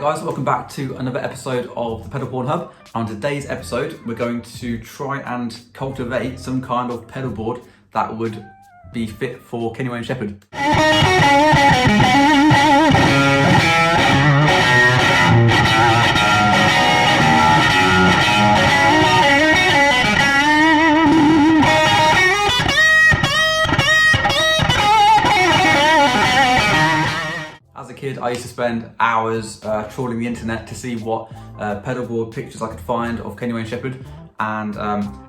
guys, welcome back to another episode of the Pedalboard Hub. On today's episode, we're going to try and cultivate some kind of pedalboard that would be fit for Kenny Wayne Shepherd. As a kid, I used to spend hours trawling the internet to see what pedalboard pictures I could find of Kenny Wayne Shepherd, and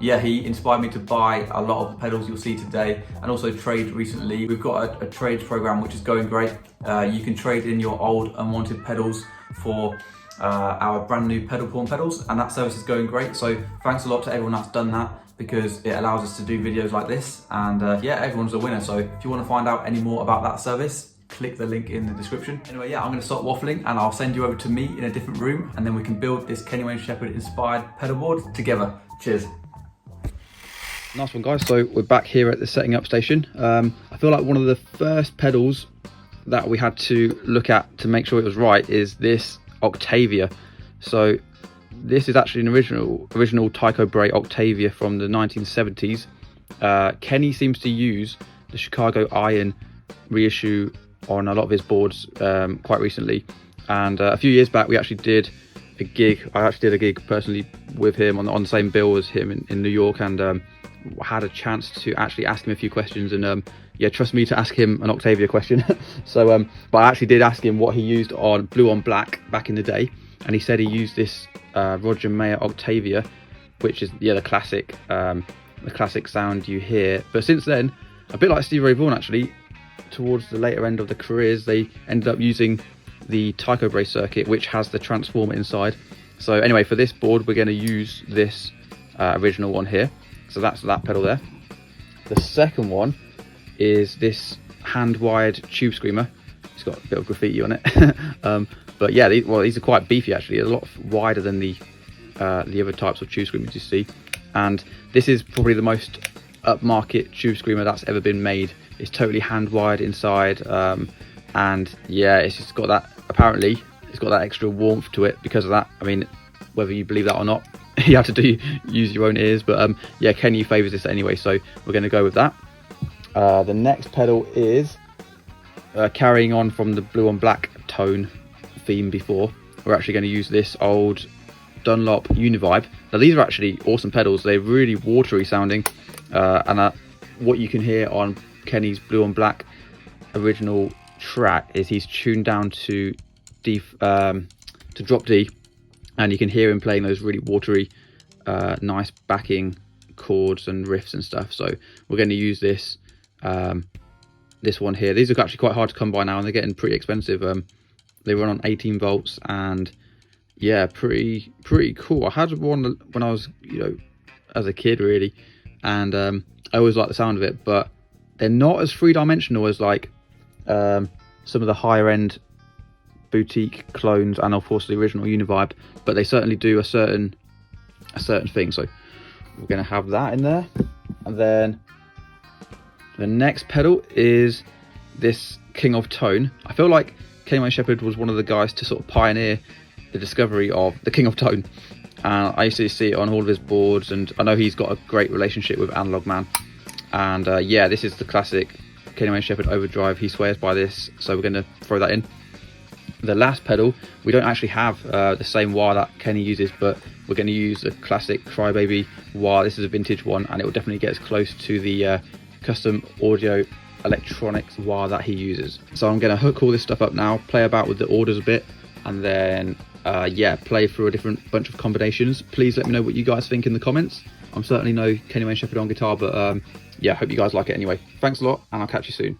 yeah, he inspired me to buy a lot of the pedals you'll see today, and also trade recently. We've got a trades program which is going great. You can trade in your old unwanted pedals for our brand new pedal porn pedals, and that service is going great. So thanks a lot to everyone that's done that, because it allows us to do videos like this, and yeah, everyone's a winner. So if you want to find out any more about that service, click the link in the description. Anyway, yeah, I'm going to stop waffling and I'll send you over to me in a different room, and then we can build this Kenny Wayne Shepherd inspired pedalboard together. Cheers. Nice one, guys. So we're back here at the setting up station. I feel like one of the first pedals that we had to look at to make sure it was right is this Octavia. So this is actually an original Tycho Brahe Octavia from the 1970s. Kenny seems to use the Chicago Iron reissue on a lot of his boards quite recently, and a few years back we actually did a gig. I actually did a gig personally with him on the same bill as him in New York, and had a chance to actually ask him a few questions, and yeah, trust me to ask him an Octavia question. So but I actually did ask him what he used on Blue on Black back in the day, and he said he used this Roger Mayer Octavia, which is, yeah, the classic sound you hear. But since then, a bit like Stevie Ray Vaughan actually, towards the later end of the careers, they ended up using the Tycho Brahe circuit, which has the transformer inside. So anyway, for this board we're going to use this original one here. So that's that pedal there. The second one is this hand-wired tube screamer. It's got a bit of graffiti on it. But yeah, these are quite beefy actually. They're a lot wider than the other types of tube screamers you see, and this is probably the most upmarket tube screamer that's ever been made. It's totally hand wired inside, and yeah, it's just got that, apparently it's got that extra warmth to it because of that. I mean, whether you believe that or not, you have to use your own ears, but yeah, Kenny favours this anyway, so we're going to go with that. The next pedal is carrying on from the Blue on Black tone theme before. We're actually going to use this old Dunlop uni-vibe. Now these are actually awesome pedals. They're really watery sounding, and what you can hear on Kenny's Blue on Black original track is he's tuned down to drop D, and you can hear him playing those really watery, nice backing chords and riffs and stuff. So we're going to use this one here. These are actually quite hard to come by now, and they're getting pretty expensive. They run on 18 volts, and yeah, pretty cool. I had one when I was, as a kid really, and I always liked the sound of it, but they're not as three-dimensional as like some of the higher end boutique clones, and of course the original uni-vibe, but they certainly do a certain thing. So we're going to have that in there. And then the next pedal is this King of Tone. I feel like Kenny Wayne Shepherd was one of the guys to sort of pioneer the discovery of the King of Tone. I used to see it on all of his boards, and I know he's got a great relationship with Analog Man. And yeah, this is the classic Kenny Wayne Shepherd overdrive. He swears by this, so we're going to throw that in. The last pedal, we don't actually have the same wah that Kenny uses, but we're going to use a classic Crybaby wah. This is a vintage one, and it will definitely get as close to the custom audio electronics wah that he uses. So I'm going to hook all this stuff up now, play about with the orders a bit, and then yeah, play through a different bunch of combinations. Please let me know what you guys think in the comments. I'm certainly no Kenny Wayne Shepherd on guitar, but yeah, I hope you guys like it anyway. Thanks a lot, and I'll catch you soon.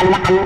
Wow.